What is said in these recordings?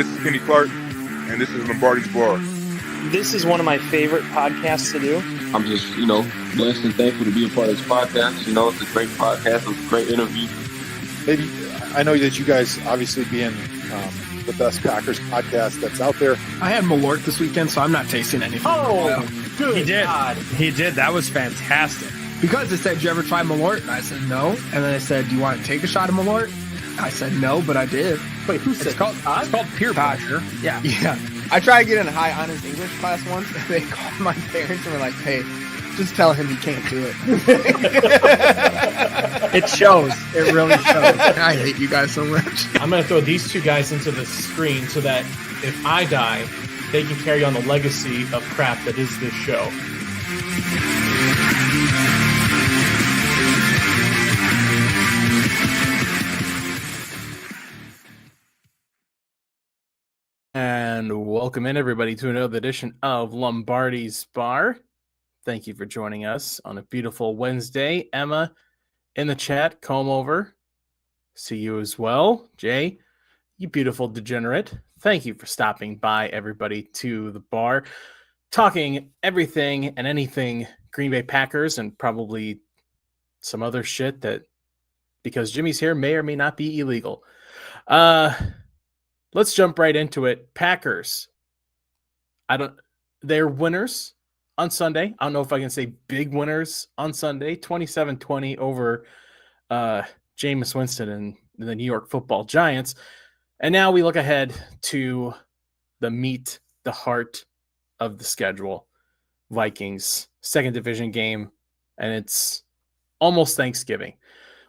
this is Kenny Clark, and this is Lombardi's Bar. This is one of my favorite podcasts to do. I'm just, blessed and thankful to be a part of this podcast. It's a great podcast. It's a great interview. Maybe I know that you guys, obviously being the best Packers podcast that's out there. I had Malort this weekend, so I'm not tasting anything. Oh, good. He did. God. He did. That was fantastic. Because it said, "Did you ever try Malort?" And I said, "No." And then it said, "Do you want to take a shot of Malort?" I said, "No," but I did. Wait, who said It's called peer pressure. Yeah. Yeah. I tried to get in a high honors English class once, and they called my parents and were like, "Hey, just tell him he can't do it." It shows. It really shows. I hate you guys so much. I'm going to throw these two guys into the screen so that if I die, they can carry on the legacy of crap that is this show. And welcome in, everybody, to another edition of Lombardi's Bar. Thank you for joining us on a beautiful Wednesday. Emma in the chat, comb over. See you as well. Jay, you beautiful degenerate. Thank you for stopping by, everybody, to the bar. Talking everything and anything Green Bay Packers and probably some other shit that, because Jimmy's here, may or may not be illegal. Let's jump right into it. Packers. They're winners on Sunday. I don't know if I can say big winners on Sunday. 27-20 over Jameis Winston and the New York Football Giants. And now we look ahead to the heart of the schedule. Vikings, second division game, and it's almost Thanksgiving.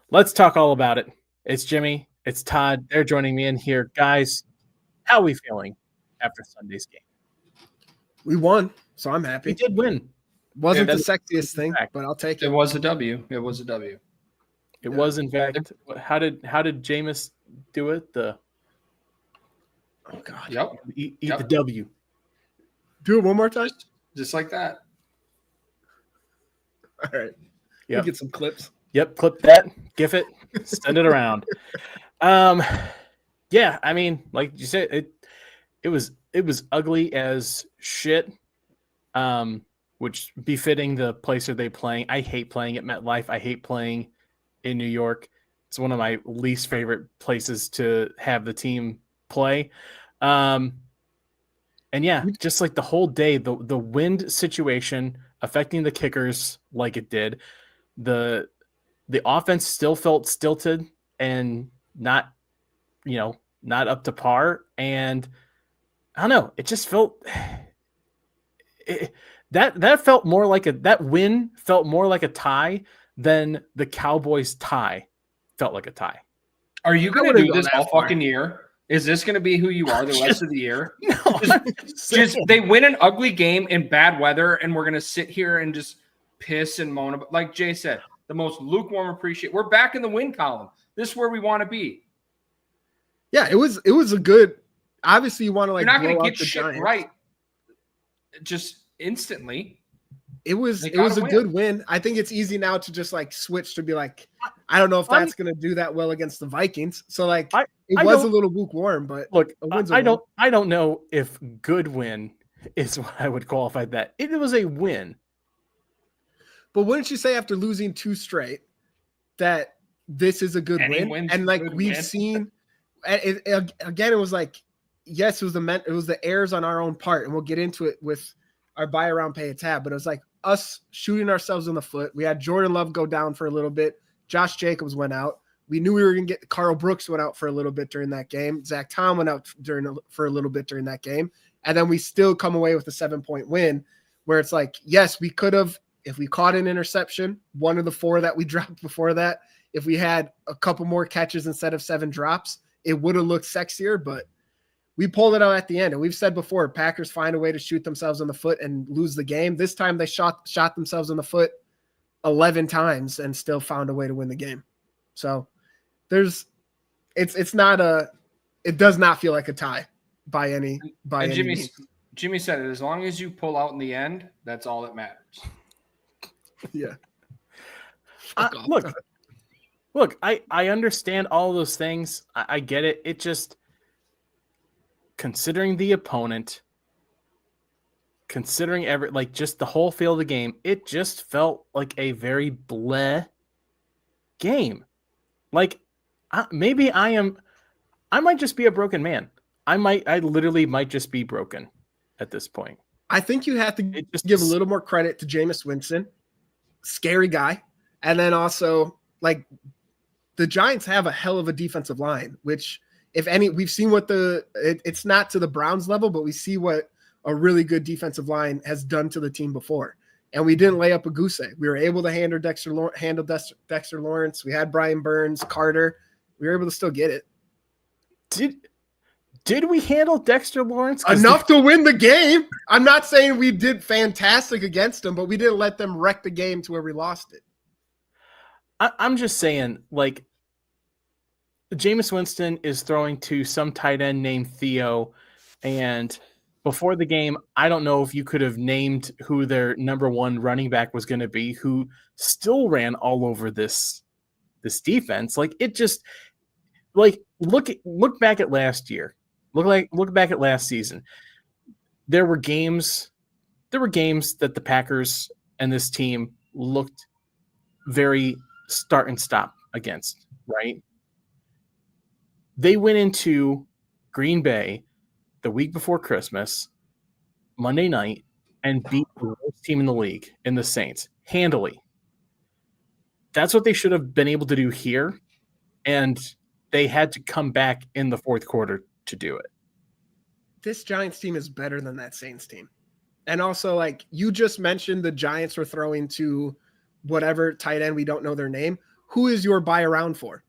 Let's talk all about it. It's Jimmy. It's Todd. They're joining me in here. Guys, how are we feeling after Sunday's game? We won, so I'm happy. We did win. Wasn't the sexiest thing, but I'll take it. It was a W. It was a W. It was, in fact. How did Jameis do it? Oh God! Yep. Eat the W. Do it one more time. Just like that. All right. Yep. Get some clips. Yep. Clip that. GIF it. Send it around. Yeah. I mean, like you said, it was ugly as shit. Which befitting the place are they playing. I hate playing at MetLife. I hate playing in New York. It's one of my least favorite places to have the team play. And yeah, just like the whole day, the wind situation affecting the kickers like it did. The offense still felt stilted and not up to par. And I don't know, it just felt that felt more like that win felt more like a tie than the Cowboys tie felt like a tie. Are you going to do this all fucking year? Is this going to be who you are the rest of the year? No, just they win an ugly game in bad weather, and we're going to sit here and just piss and moan about, like Jay said, the most lukewarm appreciate. We're back in the win column. This is where we want to be. Yeah, it was a good. Obviously, you want to You're not going to get shit Giants. right just instantly. It was a good win. I think it's easy now to just like switch to be like, I don't know if that's going to do that well against the Vikings. So like it was a little lukewarm, but look, I don't know if good win is what I would qualify that. It was a win. But wouldn't you say after losing 2 straight that this is a good win? And like we've seen again, it was like, yes, it was the errors on our own part, and we'll get into it with our buy around pay a tab, but it was like us shooting ourselves in the foot. We had Jordan Love go down for a little bit. Josh Jacobs went out. We knew we were going to get Carl Brooks went out for a little bit during that game. Zach Tom went out for a little bit during that game. And then we still come away with a 7-point win where it's like, yes, we could have, if we caught an interception, one of the 4 that we dropped before that, if we had a couple more catches instead of 7 drops, it would have looked sexier, but we pulled it out at the end. And we've said before, Packers find a way to shoot themselves in the foot and lose the game. This time they shot themselves in the foot 11 times and still found a way to win the game. So it does not feel like a tie by any. Jimmy said it. As long as you pull out in the end, that's all that matters. Yeah. Look, I understand all those things. I get it. It just, considering the opponent, considering just the whole feel of the game, it just felt like a very bleh game. Like maybe I might just be a broken man. I literally might just be broken at this point. I think you have to give a little more credit to Jameis Winston, scary guy, and then also like the Giants have a hell of a defensive line, which if any, we've seen what it's not to the Browns level, but we see what a really good defensive line has done to the team before. And we didn't lay up a goose egg. We were able to handle Dexter Lawrence. We had Brian Burns, Carter. We were able to still get it. Did we handle Dexter Lawrence? Enough to win the game. I'm not saying we did fantastic against them, but we didn't let them wreck the game to where we lost it. I'm just saying, like, Jameis Winston is throwing to some tight end named Theo, and before the game, I don't know if you could have named who their number one running back was going to be, who still ran all over this defense. Like, it just, like, look back at last year. Look back at last season. There were games that the Packers and this team looked very start and stop against, right? They went into Green Bay the week before Christmas, Monday night, and beat the worst team in the league in the Saints handily. That's what they should have been able to do here, and they had to come back in the fourth quarter to do it. This Giants team is better than that Saints team. And also, like, you just mentioned the Giants were throwing to whatever tight end, we don't know their name. Who is your buy around for?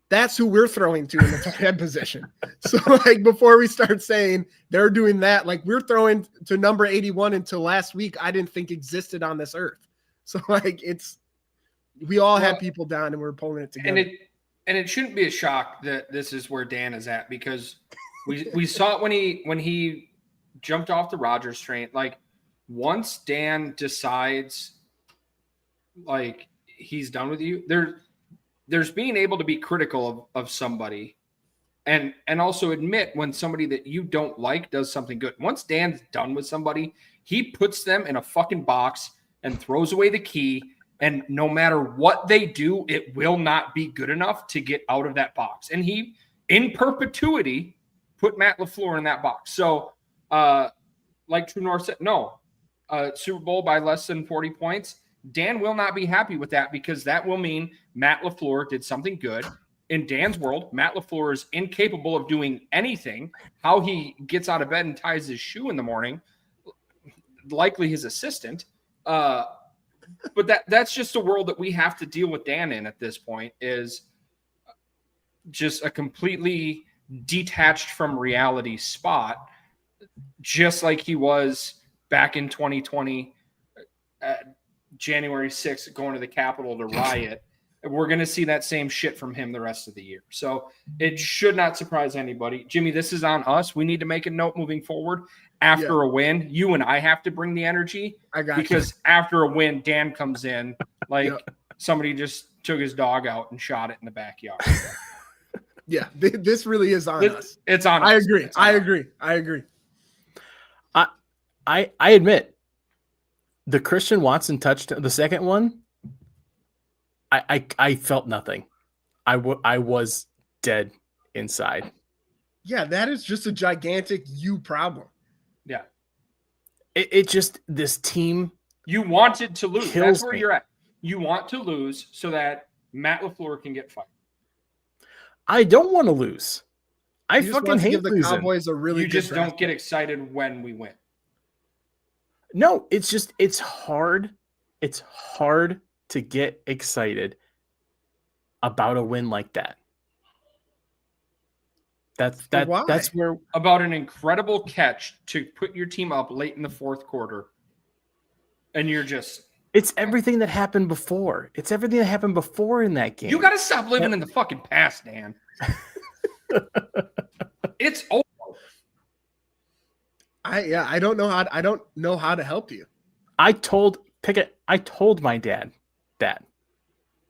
That's who we're throwing to in the tight end position. So, like, before we start saying they're doing that, like, we're throwing to number 81 until last week I didn't think existed on this earth. So, like, we all had people down and we're pulling it together. And it shouldn't be a shock that this is where Dan is at, because we saw it when he jumped off the Rodgers train. Like, once Dan decides, like, he's done with you, there's being able to be critical of somebody and also admit when somebody that you don't like does something good. Once Dan's done with somebody, he puts them in a fucking box and throws away the key. And no matter what they do, it will not be good enough to get out of that box. And he, in perpetuity, put Matt LaFleur in that box. So, like True North said, no, Super Bowl by less than 40 points. Dan will not be happy with that, because that will mean Matt LaFleur did something good. In Dan's world, Matt LaFleur is incapable of doing anything. How he gets out of bed and ties his shoe in the morning, likely his assistant. But that's just a world that we have to deal with Dan in at this point, is just a completely detached from reality spot, just like he was back in 2020, January 6th, going to the Capitol to riot. We're going to see that same shit from him the rest of the year. So it should not surprise anybody. Jimmy, this is on us. We need to make a note moving forward. After a win, you and I have to bring the energy, because after a win, Dan comes in like somebody just took his dog out and shot it in the backyard. Yeah, this really is on us. It's on us. I agree. I admit, the Christian Watson touchdown, the second one, I felt nothing. I was dead inside. Yeah, that is just a gigantic problem. Yeah. It just, this team. You wanted to lose. That's where you're at. You want to lose so that Matt LaFleur can get fired. I don't want to lose. I fucking hate the losing. Cowboys a really. You just don't get excited when we win. No, it's hard. It's hard to get excited about a win like that. That's where, about an incredible catch to put your team up late in the fourth quarter, and you're just. It's everything that happened before. It's everything that happened before in that game. You got to stop living in the fucking past, Dan. It's over. I don't know how to help you. I told my dad that.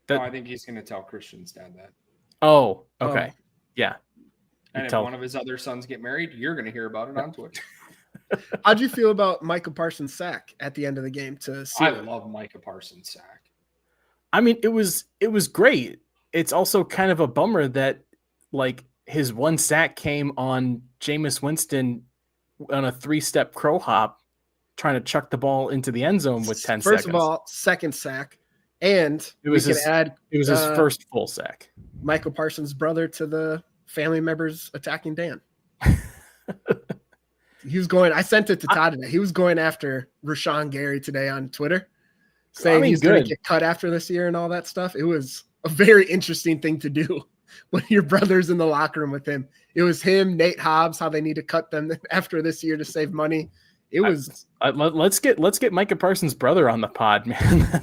I think he's going to tell Christian's dad that. Oh, okay. Yeah. And if one of his other sons get married, you're going to hear about it on Twitter. How'd you feel about Micah Parsons' sack at the end of the game? I love Micah Parsons' sack. I mean, it was great. It's also kind of a bummer that like his one sack came on Jameis Winston on a 3-step crow hop, trying to chuck the ball into the end zone with 10 seconds. First of all, second sack, and it was his first full sack. Michael Parsons' brother to the family members attacking Dan. He was going. I sent it to Todd today. He was going after Rashawn Gary today on Twitter, saying he's going to get cut after this year and all that stuff. It was a very interesting thing to do when your brother's in the locker room with him. It was him, Nate Hobbs, how they need to cut them after this year to save money. It was. Let's get Micah Parsons' brother on the pod, man.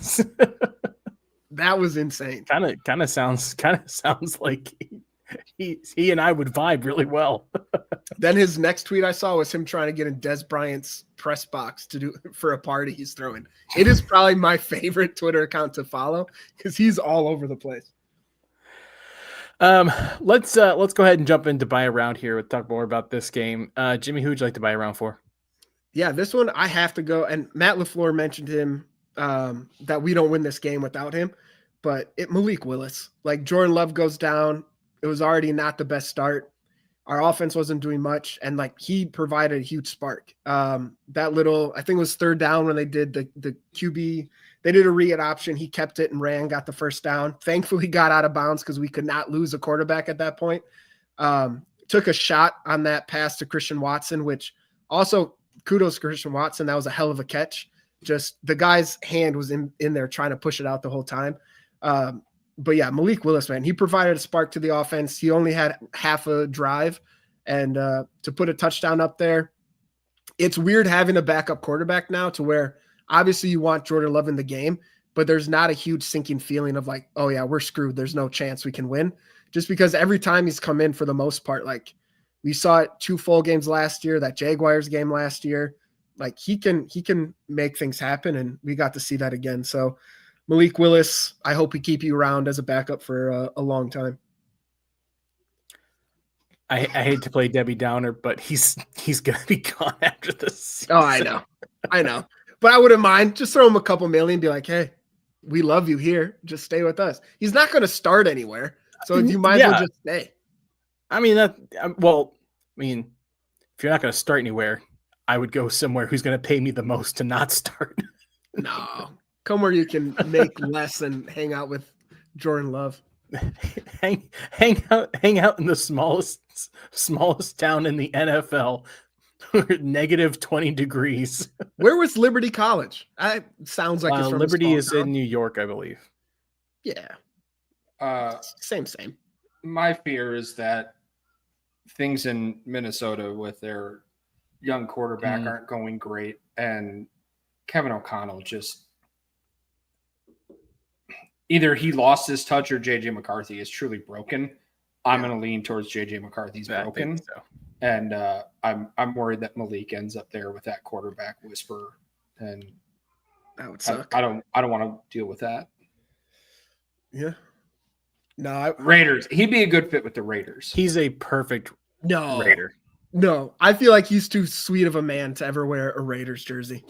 That was insane. Kind of sounds like he and I would vibe really well. Then his next tweet I saw was him trying to get in Des Bryant's press box to do for a party he's throwing. It is probably my favorite Twitter account to follow because he's all over the place. Let's go ahead and jump into buy around here. We'll talk more about this game. Jimmy, who would you like to buy around for? Yeah, this one I have to go. And Matt LaFleur mentioned him that we don't win this game without him. But Malik Willis, like Jordan Love goes down. It was already not the best start. Our offense wasn't doing much, and like he provided a huge spark. That little, I think it was third down when they did the QB. They did a read option. He kept it and ran, got the first down. Thankfully, got out of bounds because we could not lose a quarterback at that point. Took a shot on that pass to Christian Watson, which also kudos to Christian Watson. That was a hell of a catch. Just the guy's hand was in there trying to push it out the whole time. But yeah, Malik Willis, man, he provided a spark to the offense. He only had half a drive, and to put a touchdown up there, it's weird having a backup quarterback now to where obviously you want Jordan Love in the game, but there's not a huge sinking feeling of like, oh yeah, we're screwed. There's no chance we can win, just because every time he's come in for the most part, like we saw it 2 full games last year, that Jaguars game last year, like he can make things happen, and we got to see that again. So Malik Willis, I hope we keep you around as a backup for a long time. I hate to play Debbie Downer, but he's going to be gone after this season. Oh, I know. But I wouldn't mind. Just throw him a couple million and be like, hey, we love you here. Just stay with us. He's not going to start anywhere. So you might as well just stay. I mean, if you're not going to start anywhere, I would go somewhere who's going to pay me the most to not start. No. Come where you can make less and hang out with Jordan Love. hang out in the smallest town in the NFL, negative 20 degrees. Where was Liberty College? Sounds like it's from Liberty is in New York, I believe. Yeah. Same. My fear is that things in Minnesota with their young quarterback aren't going great, and Kevin O'Connell just either he lost his touch or JJ McCarthy is truly broken. I'm going to lean towards JJ McCarthy's broken. So. And I'm worried that Malik ends up there with that quarterback whisper, and that would suck. I don't want to deal with that. Yeah. No, Raiders. He'd be a good fit with the Raiders. He's a perfect Raider. No, I feel like he's too sweet of a man to ever wear a Raiders jersey.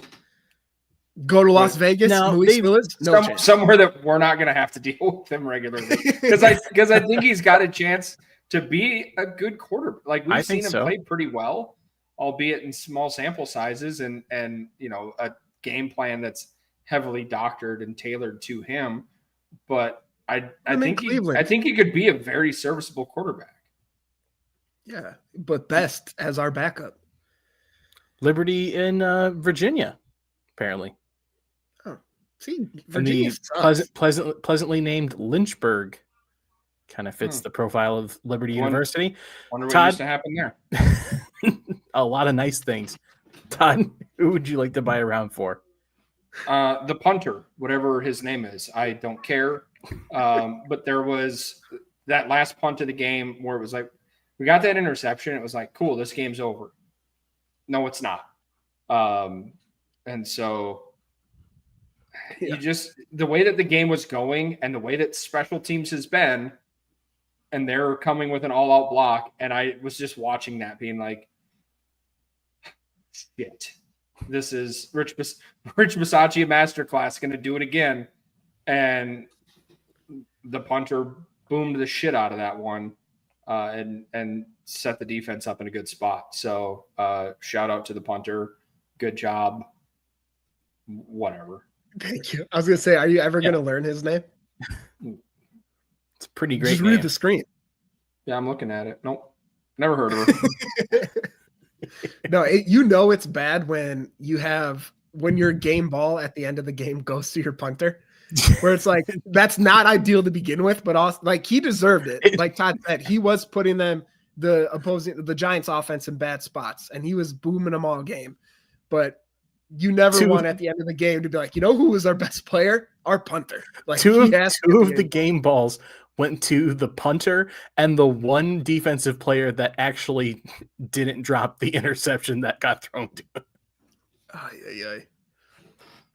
Go to Las Vegas, somewhere that we're not going to have to deal with him regularly, because I think he's got a chance to be a good quarterback. Like we've seen him play pretty well, albeit in small sample sizes, and a game plan that's heavily doctored and tailored to him. But I think he could be a very serviceable quarterback. Yeah, but best as our backup. Liberty in Virginia, apparently. See, Virginia pleasantly named Lynchburg kind of fits the profile of Liberty University. Wonder what used to happen there. A lot of nice things. Todd, who would you like to buy around for? The punter, whatever his name is. I don't care. But there was that last punt of the game where it was like, we got that interception. It was like, cool, this game's over. No, it's not. And so you just, the way that the game was going and the way that special teams has been, and they're coming with an all-out block, and I was just watching that being like, shit, this is Rich Bisaccia masterclass going to do it again. And the punter boomed the shit out of that one and set the defense up in a good spot. So shout out to the punter. Good job. Whatever. Thank you. I was going to say, are you ever going to learn his name? It's a pretty great Just name. read the screen. Yeah, I'm looking at it. Nope. Never heard of her. No, it's bad when your game ball at the end of the game goes to your punter, where it's like, that's not ideal to begin with, but also like he deserved it. Like Todd said, he was putting the Giants offense in bad spots, and he was booming them all game. But you never want at the end of the game to be like, who was our best player? Our punter. Like two of the game balls went to the punter and the one defensive player that actually didn't drop the interception that got thrown to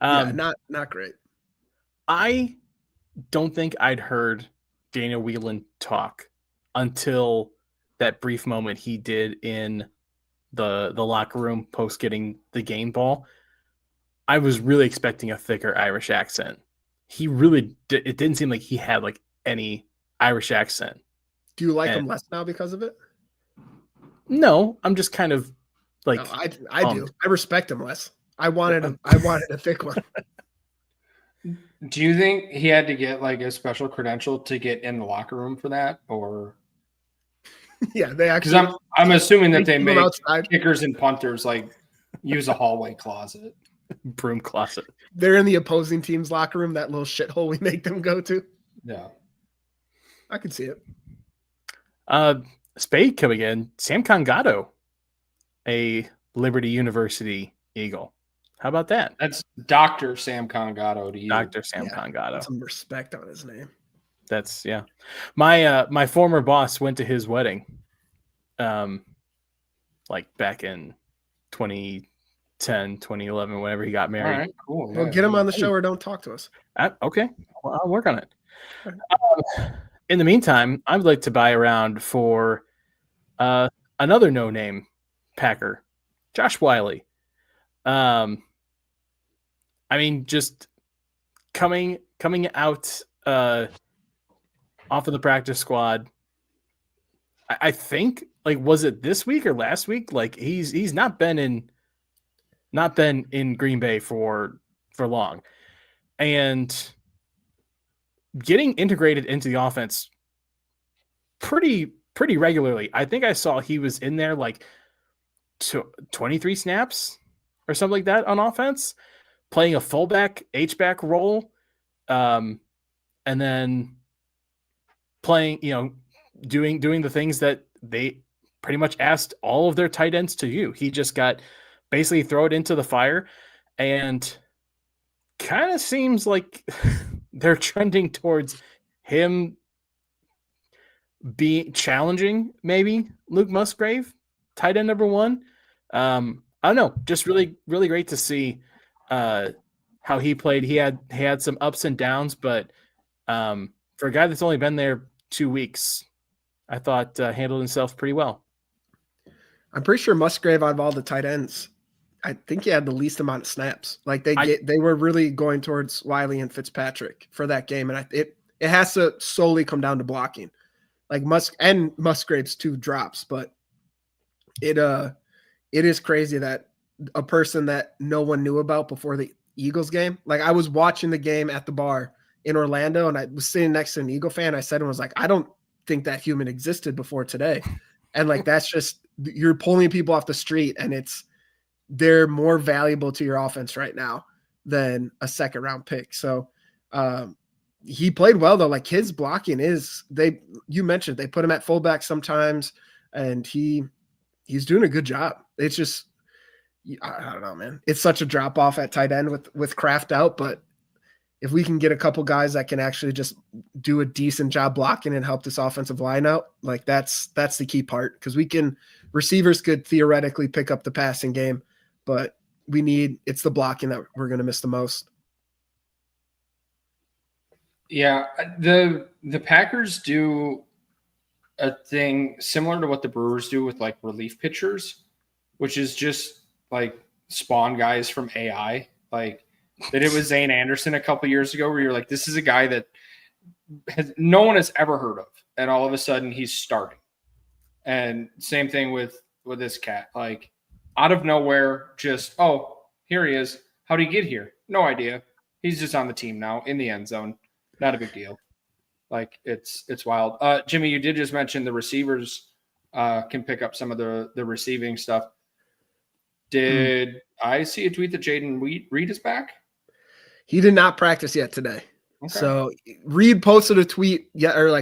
him. Not great. I don't think I'd heard Daniel Whelan talk until that brief moment he did in the locker room post getting the game ball. I was really expecting a thicker Irish accent. He really it didn't seem like he had like any Irish accent. Do you like him less now because of it? No, I'm just kind of like I do. I respect him less. I wanted a thick one. Do you think he had to get like a special credential to get in the locker room for that, or? Yeah, they actually. Because I'm assuming that they make outside. kickers and punters like use a hallway closet, broom closet. They're in the opposing team's locker room, that little shithole we make them go to. Yeah, I can see it. Spade coming in. Sam Congato, a Liberty University Eagle. How about that? That's Dr. Sam Congato to you. Dr. Sam Congato. Some respect on his name. That's my former boss went to his wedding like back in 2010, 2011, whenever he got married. All right, cool. Well, get him on the show or don't talk to us. Okay. Well, I'll work on it. In the meantime, I'd like to buy around for another no-name Packer, Josh Wiley. I mean, just coming out off of the practice squad. I think, like, was it this week or last week? Like, he's not been in Green Bay for long, and getting integrated into the offense pretty regularly. I think I saw he was in there like 23 snaps or something like that on offense, playing a fullback H-back role, and then playing, doing the things that they pretty much asked all of their tight ends to do. He just got basically throw it into the fire, and kind of seems like they're trending towards him be challenging maybe Luke Musgrave, tight end number one. I don't know, just really, really great to see how he played. He had some ups and downs, but for a guy that's only been there 2 weeks, I thought handled himself pretty well. I'm pretty sure Musgrave, out of all the tight ends, I think he had the least amount of snaps. Like they were really going towards Wiley and Fitzpatrick for that game, and it has to solely come down to blocking. Like Musgrave's 2 drops, but it is crazy that a person that no one knew about before the Eagles game. Like, I was watching the game at the bar in Orlando, and I was sitting next to an Eagle fan. I said, and was like, I don't think that human existed before today. And like, that's just, you're pulling people off the street, and they're more valuable to your offense right now than a second round pick. So he played well though. Like, his blocking you mentioned they put him at fullback sometimes, and he's doing a good job. It's just, I don't know, man. It's such a drop off at tight end with Kraft out, but if we can get a couple guys that can actually just do a decent job blocking and help this offensive line out, like that's the key part. Because receivers could theoretically pick up the passing game, but it's the blocking that we're going to miss the most. Yeah, the Packers do a thing similar to what the Brewers do with like relief pitchers, which is just like spawn guys from AI. Like they did with Zane Anderson a couple years ago, where you're like, this is a guy that no one has ever heard of, and all of a sudden he's starting. And same thing with this cat, like out of nowhere, just here he is. How did he get here? No idea. He's just on the team now in the end zone. Not a big deal. Like it's wild. Jimmy, you did just mention the receivers can pick up some of the receiving stuff. Did I see a tweet that Jaden Reed is back? He did not practice yet today. Okay. So Reed posted a tweet,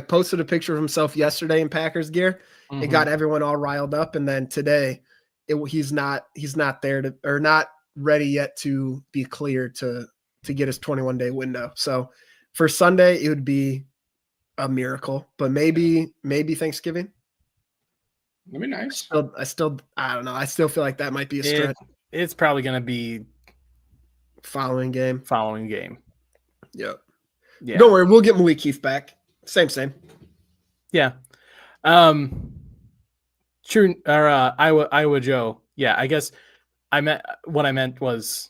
posted a picture of himself yesterday in Packers gear. It got everyone all riled up, and then today, he's not there not ready yet to be cleared to get his 21-day window. So for Sunday, it would be a miracle, but maybe Thanksgiving. That'd be nice. I don't know. I still feel like that might be a stretch. It's probably going to be following game. Yep. Yeah. Don't worry, we'll get Malik Keith back. Same. Yeah. True. Or Iowa Joe. Yeah, I guess what I meant was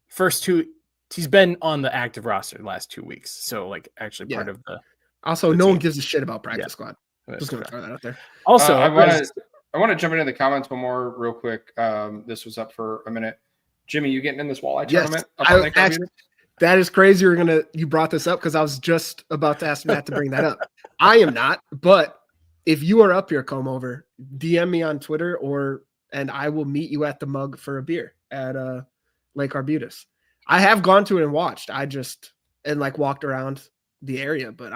first two. He's been on the active roster the last 2 weeks, so like actually part of the. Also, no one gives a shit about practice squad. Just gonna throw that out there. Also, I want to jump into the comments one more real quick. This was up for a minute. Jimmy, you getting in this walleye tournament? That is crazy. You brought this up because I was just about to ask Matt to bring that up. I am not, but if you are up here, come over, DM me on Twitter, and I will meet you at the Mug for a beer at Lake Arbutus. I have gone to it and watched. Walked around the area, but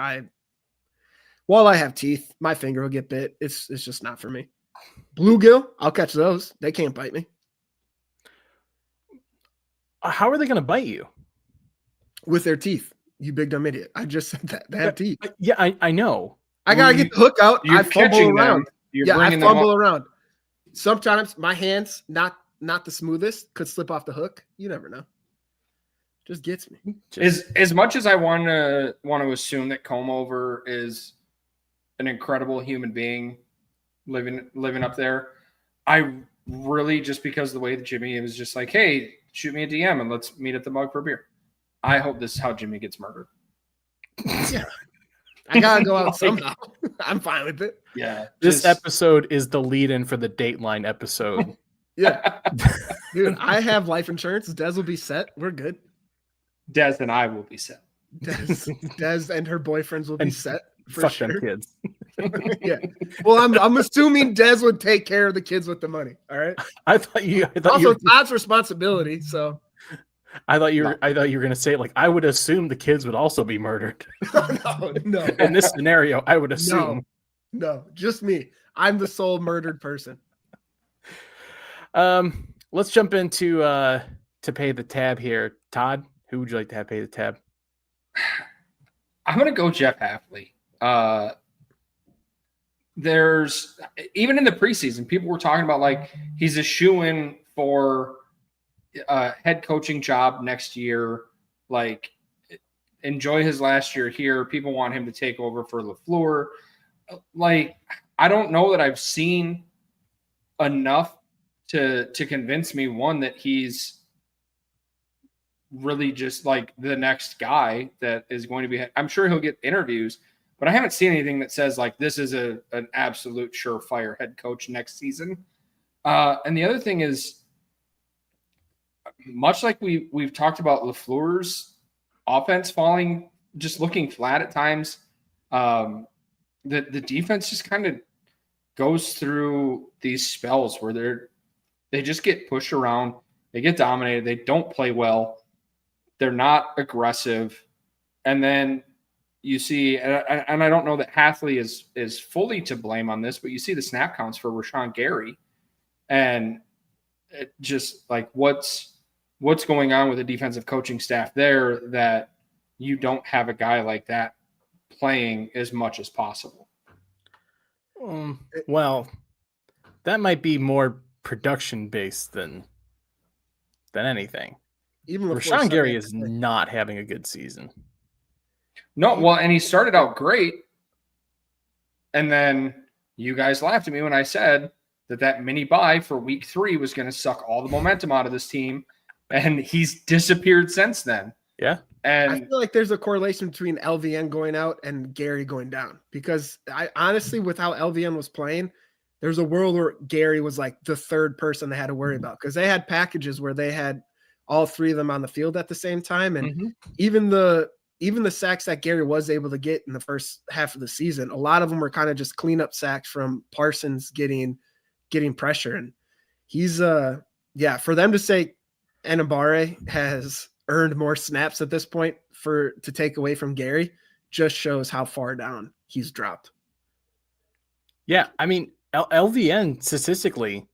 while I have teeth, my finger will get bit. It's just not for me. Bluegill, I'll catch those. They can't bite me. How are they going to bite you? With their teeth. You big dumb idiot. I just said that. They have teeth. Yeah, I know. I got to get the hook out. I fumble around. I fumble around. Sometimes my hands, not the smoothest, could slip off the hook. You never know. Just gets me. As much as I want to assume that Comeover is an incredible human being living up there, I really, just because of the way that Jimmy was just like, hey, shoot me a DM and let's meet at the Mug for a beer. I hope this is how Jimmy gets murdered. Yeah. I gotta go out somehow. I'm fine with it. Yeah. This episode is the lead-in for the Dateline episode. Yeah. Dude, I have life insurance. Des will be set. We're good. Des and I will be set. Des and her boyfriends will be set. Fuck them kids. Yeah. Well, I'm assuming Des would take care of the kids with the money. All right. I thought also Todd's responsibility. So I thought you were going to say, like, I would assume the kids would also be murdered. No. In this scenario, I would assume. No, just me. I'm the sole murdered person. Let's jump into to pay the tab here. Todd, who would you like to have pay the tab? I'm going to go Jeff Hafley. There's even in the preseason, people were talking about like he's a shoo-in for a head coaching job next year. Like, enjoy his last year here. People want him to take over for LaFleur. Like, I don't know that I've seen enough to convince me, one, that he's really just like the next guy that is going to be. I'm sure he'll get interviews, but I haven't seen anything that says like this is an absolute surefire head coach next season. And the other thing is, much like we've talked about LaFleur's offense falling, just looking flat at times, the defense just kind of goes through these spells where they just get pushed around, they get dominated, they don't play well, they're not aggressive, and then you see, and I don't know that Hafley is fully to blame on this, but you see the snap counts for Rashawn Gary, and it just like what's going on with the defensive coaching staff there that you don't have a guy like that playing as much as possible. Well, that might be more production based than anything. Even Rashawn Gary is not having a good season. No, well, and he started out great, And then you guys laughed at me when I said that mini bye for week 3 was going to suck all the momentum out of this team. And he's disappeared since then. Yeah. And I feel like there's a correlation between LVN going out and Gary going down, because I honestly, with how LVN was playing, there's a world where Gary was like the third person they had to worry about, because they had packages where they had all 3 of them on the field at the same time. And even the sacks that Gary was able to get in the first half of the season, a lot of them were kind of just cleanup sacks from Parsons getting pressure. And he's for them to say Anibare has earned more snaps at this point to take away from Gary just shows how far down he's dropped. Yeah, I mean, LVN statistically,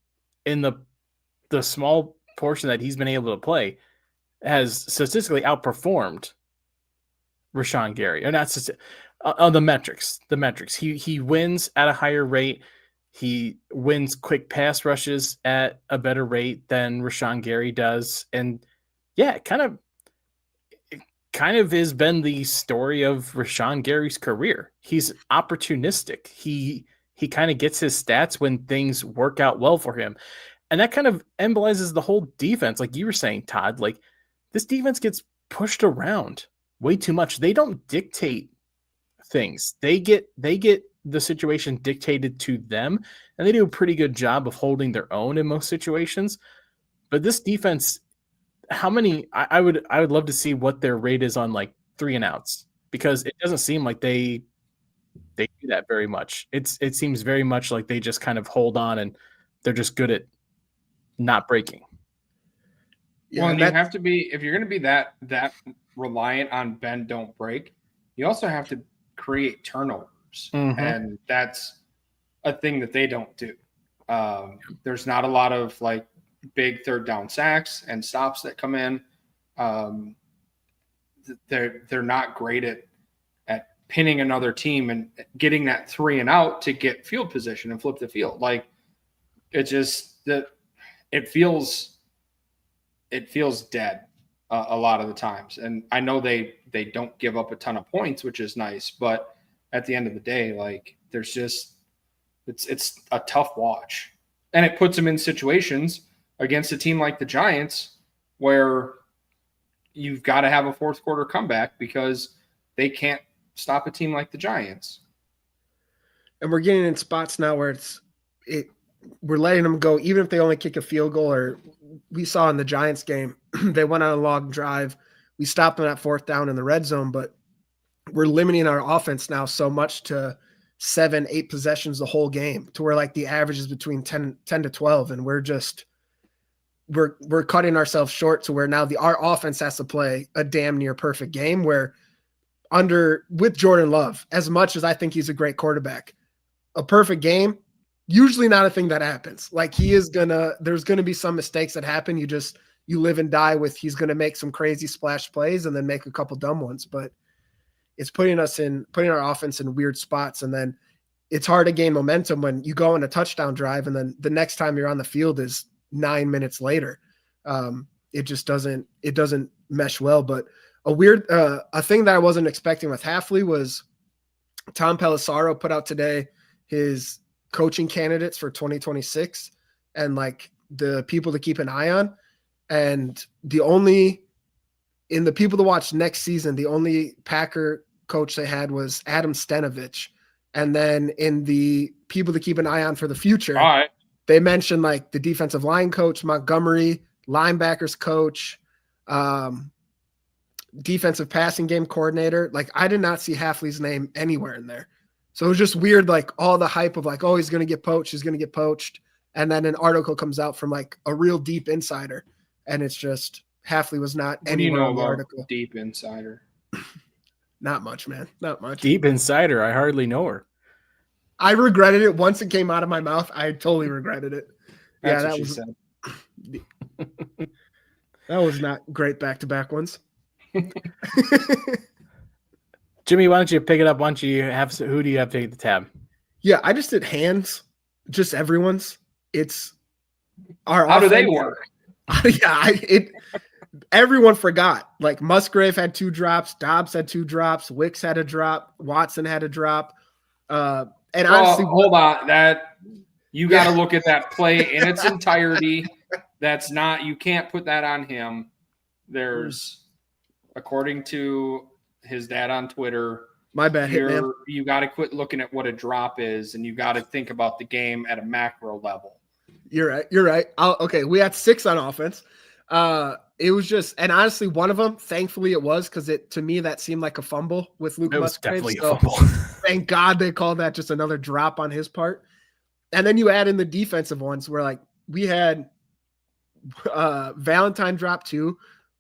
in the small portion that he's been able to play, has statistically outperformed Rashawn Gary. Or not on the metrics. The metrics. He wins at a higher rate. He wins quick pass rushes at a better rate than Rashawn Gary does. And yeah, it kind of has been the story of Rashawn Gary's career. He's opportunistic. He kind of gets his stats when things work out well for him. And that kind of embolizes the whole defense. Like you were saying, Todd, like this defense gets pushed around way too much. They don't dictate things. They get the situation dictated to them, and they do a pretty good job of holding their own in most situations. But this defense, how many? I would love to see what their rate is on like 3 and outs, because it doesn't seem like they do that very much. It seems very much like they just kind of hold on, and they're just good at not breaking. Yeah, well, and you have to be, if you're going to be that reliant on bend don't break, you also have to create turnovers. And that's a thing that they don't do. There's not a lot of like big third down sacks and stops that come in. They're not great at pinning another team and getting that 3 and out to get field position and flip the field. Like it just that it feels dead a lot of the times. And I know they don't give up a ton of points, which is nice, but at the end of the day, like there's just it's a tough watch, and it puts them in situations against a team like the Giants where you've got to have a fourth quarter comeback because they can't stop a team like the Giants. And we're getting in spots now where we're letting them go, even if they only kick a field goal. Or we saw in the Giants game, they went on a long drive. We stopped them at 4th down in the red zone, but we're limiting our offense now so much to 7-8 possessions the whole game, to where like the average is between 10 to 12. And we're cutting ourselves short to where now our offense has to play a damn near perfect game, where with Jordan Love, as much as I think he's a great quarterback, a perfect game, usually not a thing that happens. Like there's going to be some mistakes that happen. You live and die with, he's going to make some crazy splash plays and then make a couple dumb ones, but it's putting our offense in weird spots. And then it's hard to gain momentum when you go on a touchdown drive, and then the next time you're on the field is 9 minutes later. It just doesn't mesh well. But a thing that I wasn't expecting with Hafley was Tom Pelissaro put out today his coaching candidates for 2026 and like the people to keep an eye on. And in the people to watch next season, the only Packer coach they had was Adam Stenovich. And then in the people to keep an eye on for the future, they mentioned like the defensive line coach, Montgomery, linebackers coach, defensive passing game coordinator. Like I did not see Hafley's name anywhere in there. So it was just weird, like all the hype of like, oh, he's going to get poached. And then an article comes out from like a real deep insider. And it's just, Hafley was not anywhere in the article. Deep insider? Not much, man. Not much. Deep insider. I hardly know her. I regretted it once it came out of my mouth. I totally regretted it. That's what she said. That was not great back-to-back ones. Jimmy, why don't you pick it up? Who do you have to take the tab? Yeah, I just did hands, just everyone's. It's our How offense. do they work? Yeah, everyone forgot. Like Musgrave had 2 drops, Dobbs had 2 drops, Wicks had a drop, Watson had a drop. And honestly, hold on. That you got to look at that play in its entirety. That's not. You can't put that on him. There's, according to his dad on Twitter, my bad, Hitman. You got to quit looking at what a drop is, and you got to think about the game at a macro level. You're right. Okay, we had 6 on offense. It was just, and honestly, one of them, thankfully, it was because to me that seemed like a fumble with Luke Musgrave. Definitely a fumble. Thank God they called that just another drop on his part. And then you add in the defensive ones where like we had Valentine drop 2.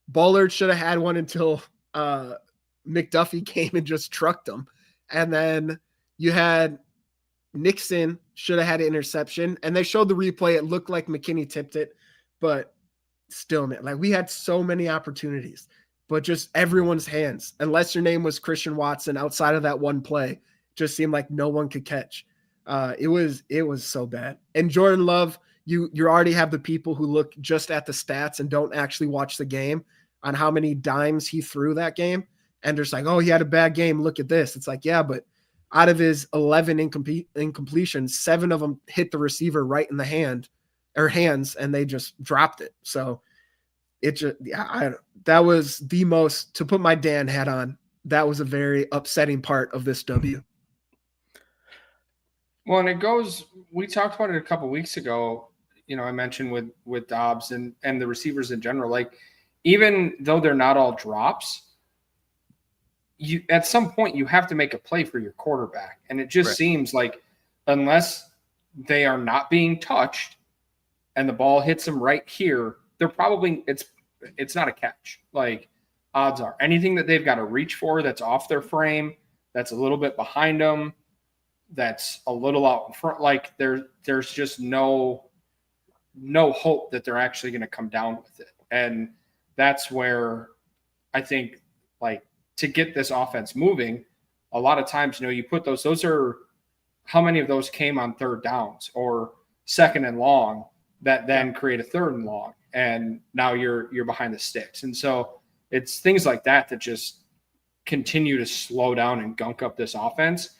Bullard should have had one until McDuffie came and just trucked him. And then you had Nixon should have had an interception. And they showed the replay. It looked like McKinney tipped it, but still, man, like we had so many opportunities, but just everyone's hands, unless your name was Christian Watson, outside of that one play, just seemed like no one could catch. It was so bad. And Jordan Love, you already have the people who look just at the stats and don't actually watch the game on how many dimes he threw that game. And just like, oh, he had a bad game. Look at this. It's like, yeah, but out of his 11 incompletions, 7 of them hit the receiver right in the hands, and they just dropped it. So it just, that was the most, to put my Dan hat on, that was a very upsetting part of this W. Well, and it goes, we talked about it a couple of weeks ago. I mentioned with Dobbs and the receivers in general, like even though they're not all drops, you at some point you have to make a play for your quarterback. And it just seems like unless they are not being touched and the ball hits them right here, they're probably, it's not a catch. Like odds are anything that they've got to reach for that's off their frame, that's a little bit behind them, that's a little out in front. Like there's just no hope that they're actually going to come down with it. And that's where I think, like, to get this offense moving, a lot of times, you put those are, how many of those came on 3rd downs or 2nd and long that then create a 3rd and long. And now you're behind the sticks. And so it's things like that just continue to slow down and gunk up this offense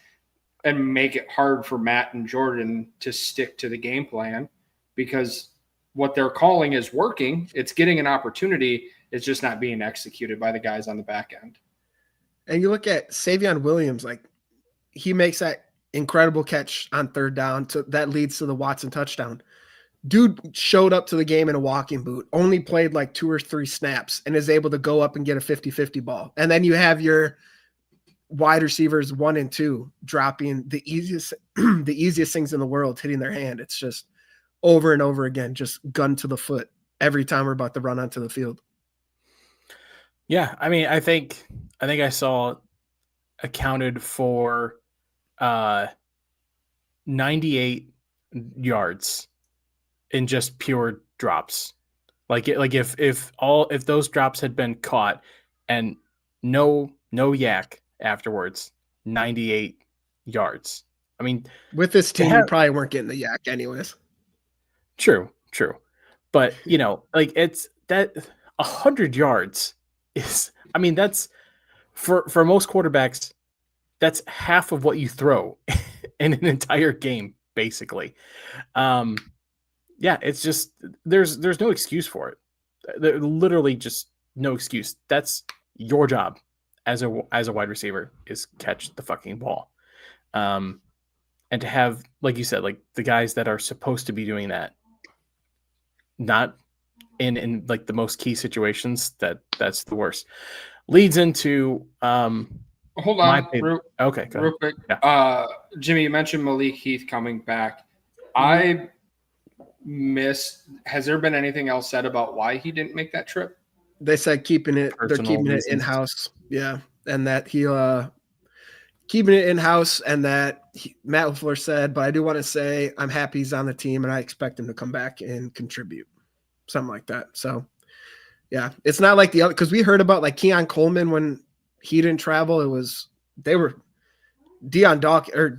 and make it hard for Matt and Jordan to stick to the game plan, because what they're calling is working. It's getting an opportunity. It's just not being executed by the guys on the back end. And you look at Savion Williams, like he makes that incredible catch on 3rd down that leads to the Watson touchdown. Dude showed up to the game in a walking boot, only played like 2 or 3 snaps and is able to go up and get a 50-50 ball. And then you have your wide receivers 1 and 2 dropping the easiest things in the world, hitting their hand. It's just over and over again, just gun to the foot every time we're about to run onto the field. Yeah, I mean, I think I saw accounted for 98 yards in just pure drops. Like if those drops had been caught and no yak afterwards, 98 yards. I mean, with this team, you probably weren't getting the yak anyways. True. But like it's that 100 yards is, I mean, that's for most quarterbacks, that's half of what you throw in an entire game, basically. Yeah, it's just there's no excuse for it. There's literally just no excuse. That's your job as a wide receiver, is catch the fucking ball. And to have, like you said, like the guys that are supposed to be doing that, not in like the most key situations, that's the worst. Leads into hold on real quick. Yeah. Jimmy, you mentioned Malik Heath coming back. I missed, has there been anything else said about why he didn't make that trip? They said they're keeping it in-house. Yeah. And that he keeping it in-house, and that Matt LaFleur said, but I do want to say I'm happy he's on the team and I expect him to come back and contribute. Something like that. So yeah, it's not like the other, because we heard about like Keon Coleman when he didn't travel.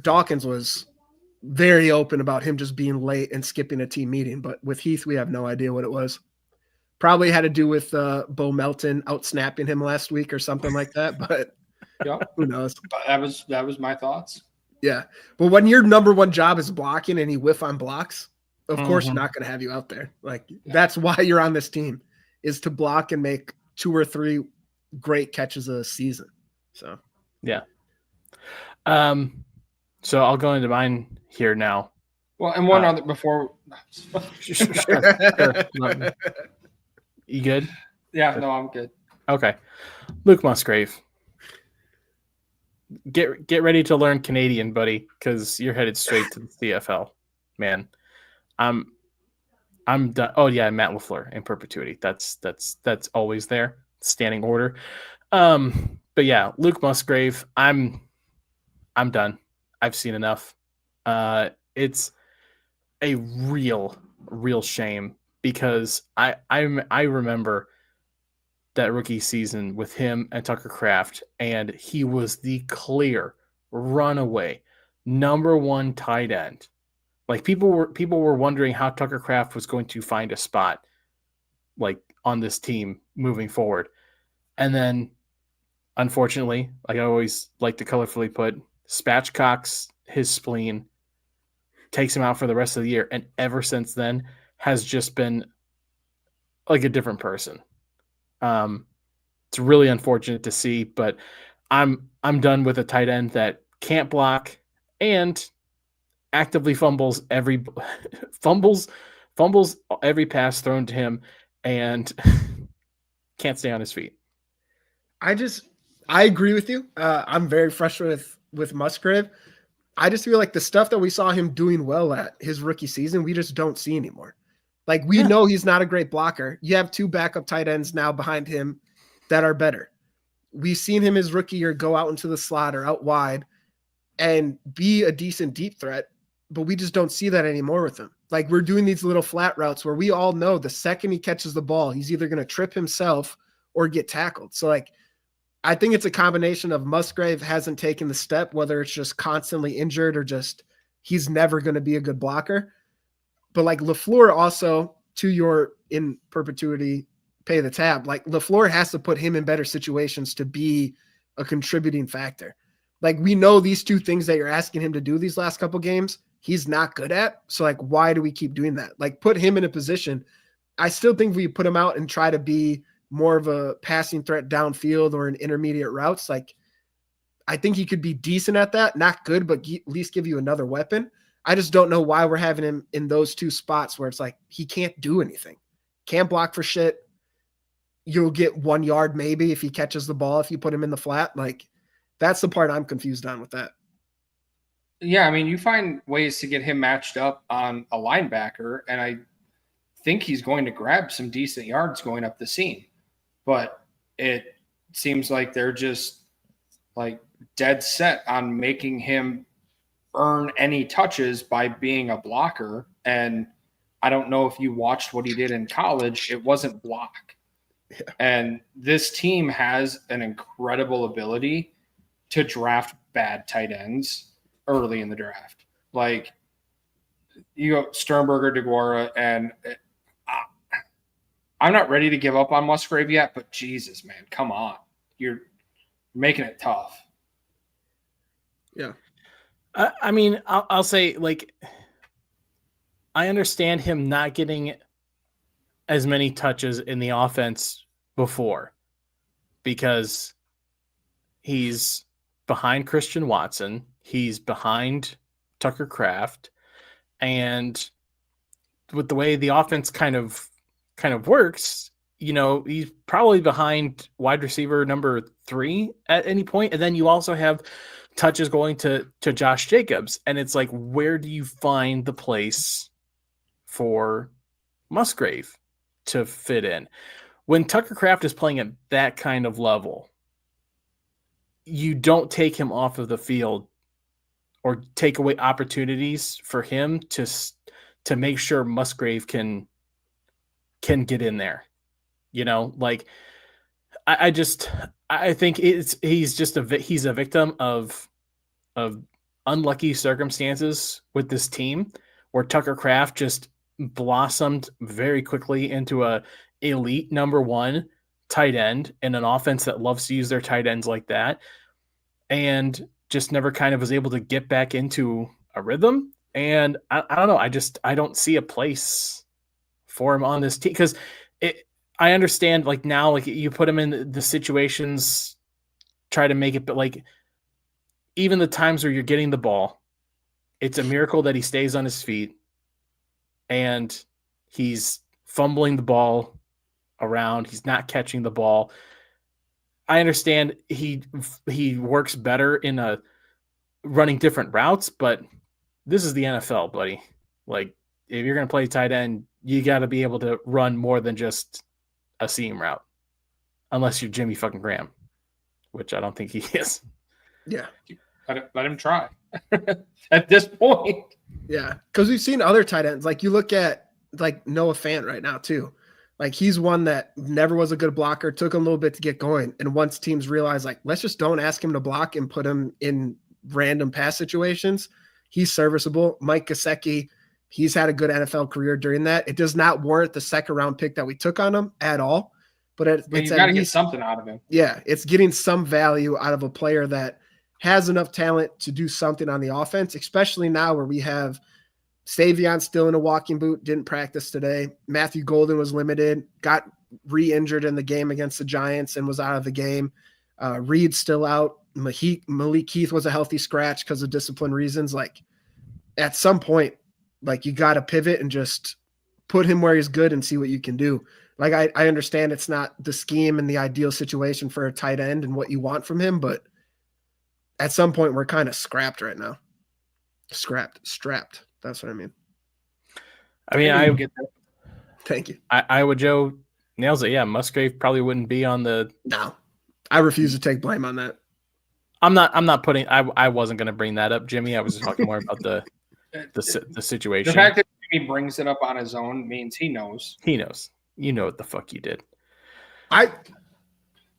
Dawkins was very open about him just being late and skipping a team meeting. But with Heath, we have no idea what it was. Probably had to do with Bo Melton out snapping him last week or something like that. But yeah, who knows? That was my thoughts. Yeah. But when your number one job is blocking and you whiff on blocks, of course Mhm. you're not going to have you out there. Like that's why you're on this team, is to block and make 2 or 3 great catches a season. So Yeah. So I'll go into mine here now. Well, and one other before. Sure. You good? Yeah, no, I'm good. Okay. Luke Musgrave. Get ready to learn Canadian, buddy, because you're headed straight to the CFL. Man. I'm done. Oh yeah, Matt LaFleur in perpetuity. That's always there. Standing order. But yeah, Luke Musgrave, I'm done. I've seen enough. It's a real shame because I remember that rookie season with him and Tucker Kraft, and he was the clear runaway number 1 tight end. Like people were wondering how Tucker Kraft was going to find a spot like on this team moving forward. And then unfortunately, like I always like to colorfully put, spatchcocks his spleen, takes him out for the rest of the year, and ever since then has just been like a different person. It's really unfortunate to see, but I'm done with a tight end that can't block and actively fumbles every pass thrown to him and can't stay on his feet. I agree with you. I'm very frustrated with Musgrave. I just feel like the stuff that we saw him doing well at his rookie season, we just don't see anymore. Like we know he's not a great blocker. You have 2 backup tight ends now behind him that are better. We've seen him his rookie year go out into the slot or out wide and be a decent deep threat, but we just don't see that anymore with him. Like we're doing these little flat routes where we all know the second he catches the ball, he's either going to trip himself or get tackled. So like, I think it's a combination of Musgrave hasn't taken the step, whether it's just constantly injured or just he's never going to be a good blocker. But like LaFleur also, to your in perpetuity pay the tab, like LaFleur has to put him in better situations to be a contributing factor. Like we know these 2 things that you're asking him to do these last couple games, he's not good at. So like, why do we keep doing that? Like put him in a position. I still think we put him out and try to be more of a passing threat downfield or in intermediate routes. Like I think he could be decent at that. Not good, but at least give you another weapon. I just don't know why we're having him in those 2 spots where it's like, he can't do anything. Can't block for shit. You'll get 1 yard maybe if he catches the ball, if you put him in the flat. Like that's the part I'm confused on with that. Yeah. I mean, you find ways to get him matched up on a linebacker, and I think he's going to grab some decent yards going up the seam. But it seems like they're just like dead set on making him earn any touches by being a blocker. And I don't know if you watched what he did in college. It wasn't block. Yeah. And this team has an incredible ability to draft bad tight ends early in the draft. Like you go Sternberger, DeGuara, and I'm not ready to give up on Musgrave yet, but Jesus, man, come on. You're making it tough. Yeah. I mean, I'll say, like, I understand him not getting as many touches in the offense before because he's behind Christian Watson. He's behind Tucker Kraft. And with the way the offense kind of works, he's probably behind wide receiver number 3 at any point. And then you also have touches going to Josh Jacobs. And it's like, where do you find the place for Musgrave to fit in? When Tucker Kraft is playing at that kind of level, you don't take him off of the field or take away opportunities for him to make sure Musgrave can get in there. Like I think he's a victim of unlucky circumstances with this team where Tucker Kraft just blossomed very quickly into a elite number 1 tight end in an offense that loves to use their tight ends like that. And just never kind of was able to get back into a rhythm. And I don't know. I don't see a place for him on this team because I understand like now, like you put him in the situations, try to make it, but like even the times where you're getting the ball, it's a miracle that he stays on his feet and he's fumbling the ball around. He's not catching the ball. I understand he works better in running different routes, but this is the NFL, buddy. Like if you're going to play tight end, you got to be able to run more than just a seam route, unless you're Jimmy fucking Graham, which I don't think he is. Yeah. Let him try at this point. Yeah. Because we've seen other tight ends. Like you look at like Noah Fant right now too. Like he's one that never was a good blocker, took a little bit to get going. And once teams realize like, let's just don't ask him to block and put him in random pass situations, he's serviceable. Mike Gesicki, he's had a good NFL career during that. It does not warrant the second round pick that we took on him at all. But it's you got to get something out of him. Yeah, it's getting some value out of a player that has enough talent to do something on the offense, especially now where we have Savion still in a walking boot, didn't practice today. Matthew Golden was limited, got re-injured in the game against the Giants and was out of the game. Reed's still out. Malik Heath was a healthy scratch because of discipline reasons. Like at some point, like you got to pivot and just put him where he's good and see what you can do. Like I understand it's not the scheme and the ideal situation for a tight end and what you want from him, but at some point we're kind of scrapped right now. Strapped. That's what I mean. I mean, I get that. Thank you. Iowa Joe nails it. Yeah, Musgrave probably wouldn't be on the. No, I refuse to take blame on that. I'm not putting. I wasn't going to bring that up, Jimmy. I was just talking more about the situation. The fact that Jimmy brings it up on his own means he knows. He knows. You know what the fuck you did. It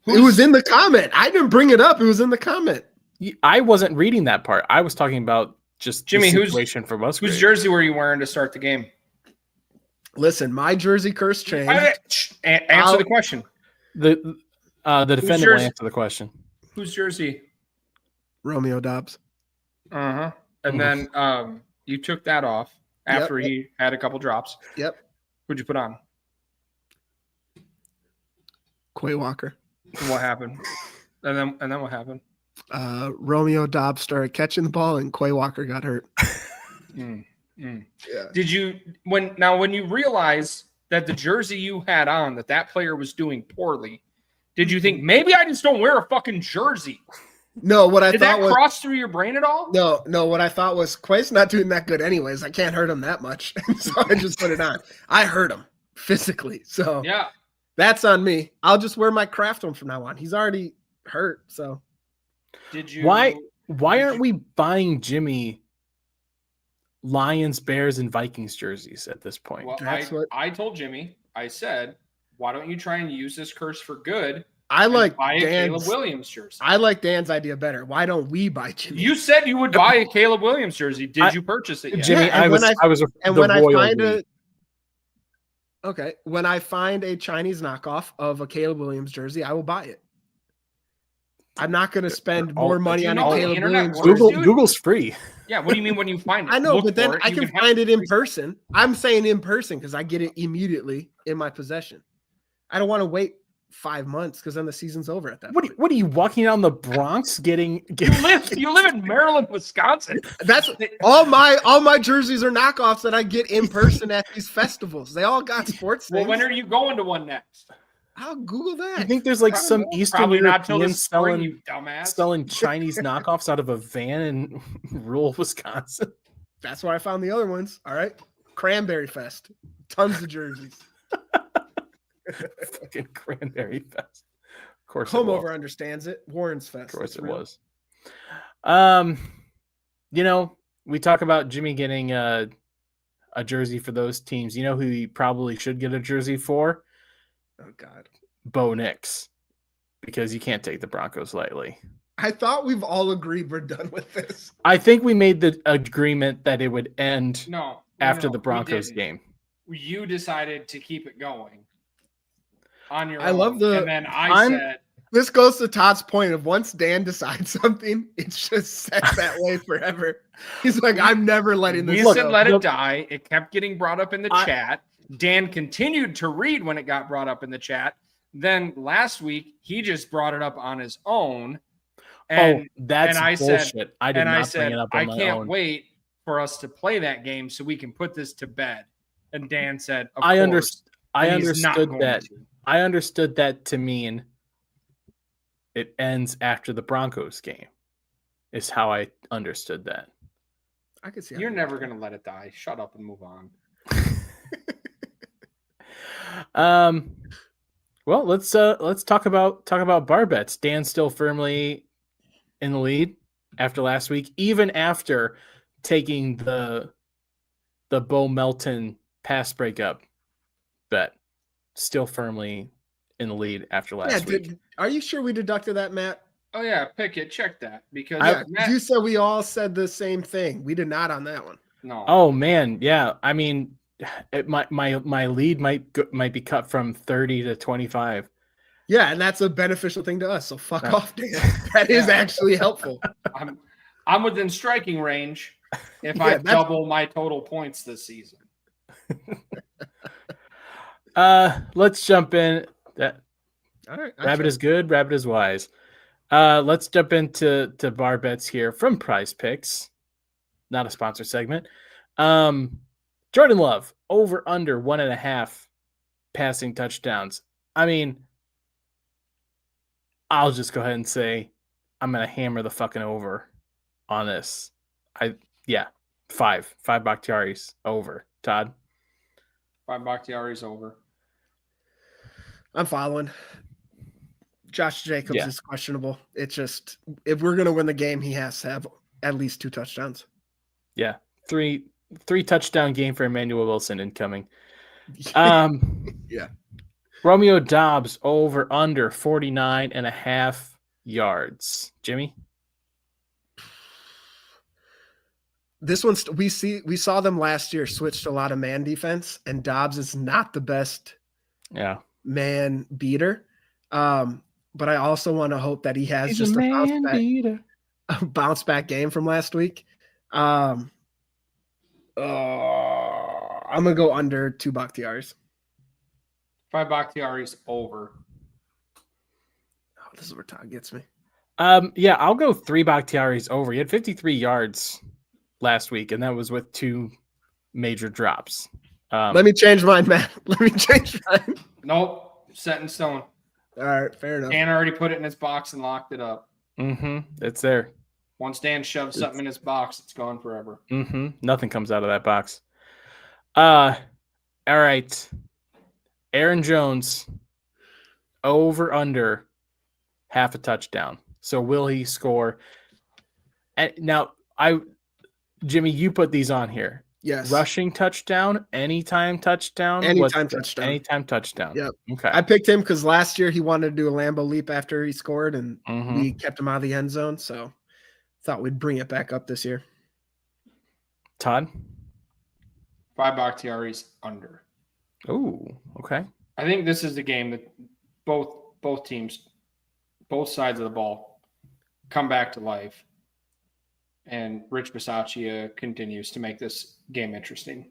was in the comment. I didn't bring it up. It was in the comment. I wasn't reading that part. I was talking about just Jimmy, the situation for Musgrave. Whose jersey were you wearing to start the game? Listen, my jersey curse changed. Answer the question. The defendant will answer the question. Whose jersey? Romeo Dobbs. And then you took that off after he had a couple drops. Yep. Who'd you put on? Quay Walker. And what happened? And then what happened? Romeo Dobbs started catching the ball and Quay Walker got hurt. Yeah. Did you when you realize that the jersey you had on that player was doing poorly, did you think maybe I just don't wear a fucking jersey? No, what I did thought that cross through your brain at all? No, what I thought was Quay's not doing that good anyways. I can't hurt him that much. So I just put it on. I hurt him physically. So yeah. That's on me. I'll just wear my craft one from now on. He's already hurt, so did you why aren't we buying Jimmy Lions, Bears, and Vikings jerseys at this point? Well, I told Jimmy, I said, why don't you try and use this curse for good? I like buy a Caleb Williams jersey. I like Dan's idea better. Why don't we buy Jimmy? You said you would buy a Caleb Williams jersey. Did you purchase it yet? Jimmy, yeah, when I find a Chinese knockoff of a Caleb Williams jersey, I will buy it. I'm not going to spend more money on a Caleb Williams. Google's free. Yeah, what do you mean when you find it? I know, but then I can find it in person. I'm saying in person because I get it immediately in my possession. I don't want to wait 5 months because then the season's over at that point. What are you walking down the Bronx getting You live in Maryland, Wisconsin. That's all my jerseys are knockoffs that I get in person at these festivals. They all got sports things. Well, when are you going to one next? I'll Google that. You think there's like some Eastern European selling Chinese knockoffs out of a van in rural Wisconsin? That's where I found the other ones. All right. Cranberry Fest. Tons of jerseys. Fucking Cranberry Fest. Of course. Home Over understands it. Warren's Fest. Of course it was. We talk about Jimmy getting a jersey for those teams. You know who he probably should get a jersey for? Oh, God. Bo Nix. Because you can't take the Broncos lightly. I thought we've all agreed we're done with this. I think we made the agreement that it would end after the Broncos game. You decided to keep it going on your own. I love the. And then I said, This goes to Todd's point of once Dan decides something, it's just set that way forever. He's like, I'm never letting this We go. said let it die. It kept getting brought up in the chat. Dan continued to read when it got brought up in the chat. Then last week, he just brought it up on his own. And, that's and I bullshit. said, I did not bring it up on I my can't own. wait for us to play that game so we can put this to bed. And Dan said, I understood that. I understood that to mean it ends after the Broncos game. Is how I understood that. I could see. You're never going to let it die. Shut up and move on. Well, let's talk about bar bets. Dan's still firmly in the lead after last week, even after taking the Bo Melton pass breakup bet. Still firmly in the lead after last week. Are you sure we deducted that, Matt? Oh yeah, pick it. Check that because Matt, you said we all said the same thing. We did not on that one. No. Oh man, yeah. I mean, my lead might be cut from 30 to 25. Yeah, and that's a beneficial thing to us. So fuck off, Dan. That is actually helpful. I'm within striking range if I double my total points this season. Let's jump in. All right, Rabbit is good. Rabbit is wise. Let's jump into bar bets here from Prize Picks. Not a sponsor segment. Jordan Love over under 1.5 passing touchdowns. I mean, I'll just go ahead and say I'm gonna hammer the fucking over on this. 5 Bakhtiaris over. Todd, 5 Bakhtiaris over. I'm following. Josh Jacobs is questionable. It's just if we're gonna win the game, he has to have at least 2 touchdowns. Yeah, three touchdown game for Emmanuel Wilson incoming. Yeah. Romeo Dobbs over under 49.5 yards. Jimmy? This one's we saw them last year switch to a lot of man defense, and Dobbs is not the best man beater. But I also want to hope that he has just a bounce back game from last week. I'm gonna go under 2 Bakhtiaris. 5 Bakhtiaris over. Oh, this is where Todd gets me. Yeah, I'll go 3 Bakhtiaris over. He had 53 yards last week, and that was with 2 major drops. Let me change mine, Matt. Let me change mine. Nope, set in stone. All right, fair enough. Dan already put it in his box and locked it up. It's there. Once Dan shoves something in his box, it's gone forever. Nothing comes out of that box. All right. Aaron Jones over under 0.5 touchdown. So will he score? And now Jimmy, you put these on here. Yes. Rushing touchdown, anytime touchdown. Anytime touchdown. Anytime touchdown. Yep. Okay. I picked him because last year he wanted to do a Lambeau leap after he scored, and we kept him out of the end zone. So thought we'd bring it back up this year. Todd? 5 Bakhtiaris under. Oh, okay. I think this is the game that both teams, both sides of the ball, come back to life. And Rich Bisaccia continues to make this game interesting.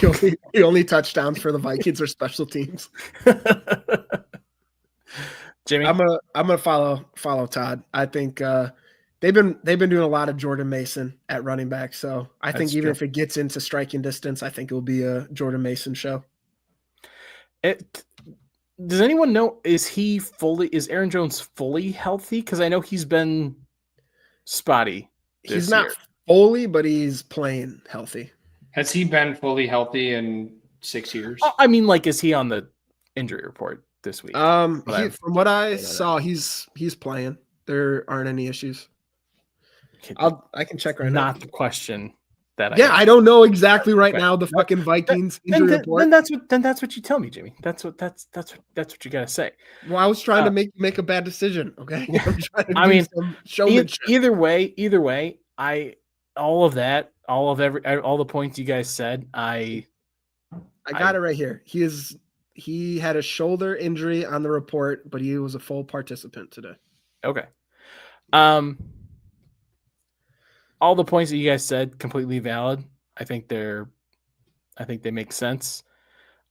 The only touchdowns for the Vikings are special teams. Jimmy, I'm gonna follow Todd. I think they've been doing a lot of Jordan Mason at running back. So I think even if it gets into striking distance, I think it will be a Jordan Mason show. Does anyone know? Is Aaron Jones fully healthy? Because I know he's been spotty. He's not fully, but he's playing healthy. Has he been fully healthy in 6 years? I mean, like, is he on the injury report this week? From what I saw, he's playing. There aren't any issues. I can check right now. Not the question that I don't know exactly right now the fucking Vikings injury report. Then that's what you tell me, Jimmy. That's what you gotta say. Well, I was trying to make a bad decision. Okay. I mean, either way, all the points you guys said, I got it right here. He is He had a shoulder injury on the report, but he was a full participant today. Okay. All the points that you guys said completely valid. I think they make sense.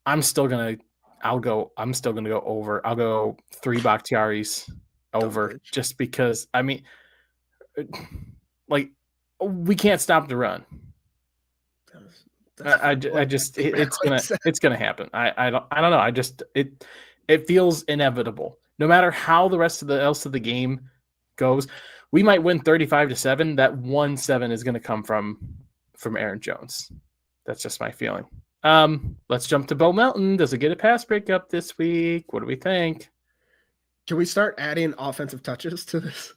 I'm still gonna go over. I'll go 3 Bakhtiaris over just because like we can't stop the run. It's gonna happen. I don't know. It feels inevitable. No matter how the rest of the game goes, we might win 35-7. That 1-7 is gonna come from Aaron Jones. That's just my feeling. Let's jump to Bo Melton. Does it get a pass breakup this week? What do we think? Can we start adding offensive touches to this?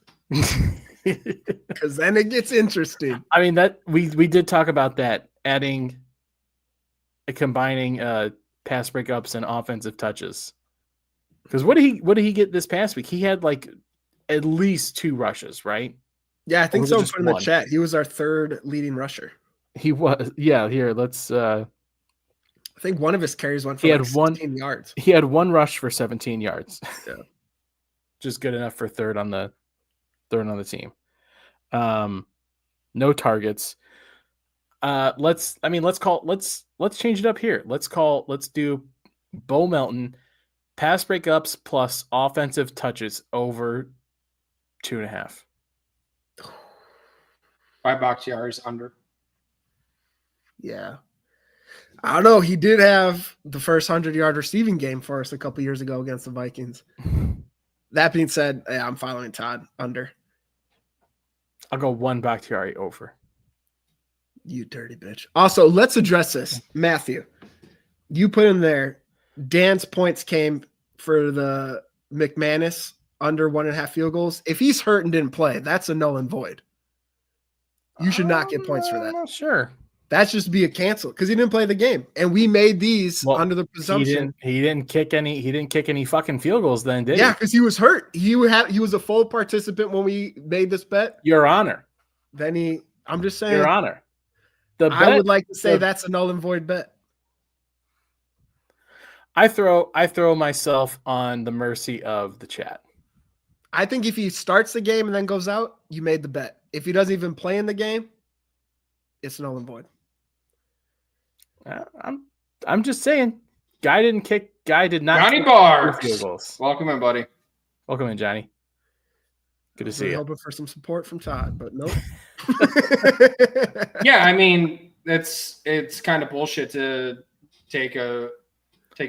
Because then it gets interesting. I mean, that we did talk about that, combining pass breakups and offensive touches. Because what did he get this past week? He had like at least 2 rushes, right? Yeah, I think so. Put in the chat. He was our 3rd leading rusher. He was. Yeah, here, let's I think one of his carries went for 17 yards. He had 1 rush for 17 yards. Yeah. Just good enough for third on the team. No targets. Let's change it up here. Let's do Bo Melton pass breakups plus offensive touches over 2.5. 5 Bakhtiaris under. Yeah. I don't know. He did have the first 100-yard receiving game for us a couple years ago against the Vikings. That being said, yeah, I'm following Todd under. I'll go 1 Bakhtiari over. You dirty bitch. Also, let's address this. Matthew, you put in there, Dan's points came for the McManus under 1.5 field goals. If he's hurt and didn't play, that's a null and void. You should not get points for that. I'm not sure. That's just be a cancel because he didn't play the game, and we made these under the presumption he didn't kick any fucking field goals. Then did he? Yeah, because he was hurt. He was a full participant when we made this bet. Your Honor. Then I'm just saying, Your Honor. I would like to say that's a null and void bet. I throw myself on the mercy of the chat. I think if he starts the game and then goes out, you made the bet. If he doesn't even play in the game, it's null and void. I'm just saying, guy did not. Johnny Bars. Welcome in, buddy. Welcome in, Johnny. Good to see you. Hoping for some support from Todd, but nope. Yeah, I mean, it's kind of bullshit to take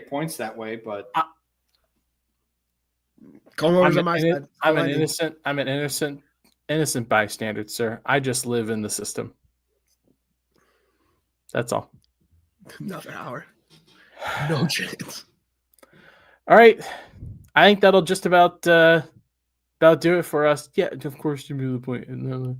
points that way, but I'm an innocent bystander, sir. I just live in the system. That's all. Another hour. No chance. All right. I think that'll just about do it for us. Yeah, of course you move the point. No,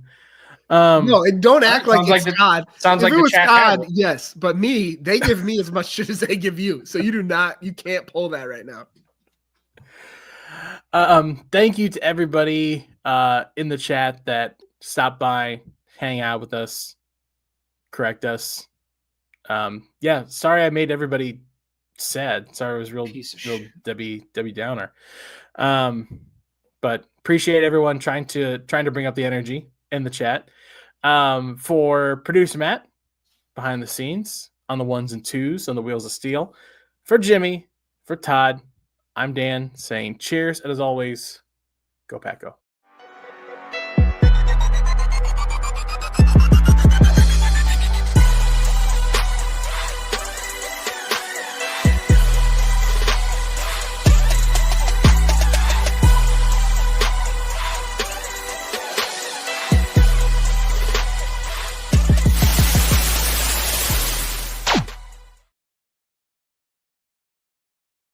don't act like it's Todd. Sounds like it was Todd, handle. yes. But they give me as much shit as they give you. So you can't pull that right now. Thank you to everybody in the chat that stopped by, hang out with us, correct us. Yeah, sorry I made everybody sad. Sorry, it was real Debbie Downer. But appreciate everyone trying to bring up the energy in the chat. For producer Matt, behind the scenes on the ones and twos on the wheels of steel. For Jimmy, for Todd, I'm Dan saying cheers, and as always, go Paco.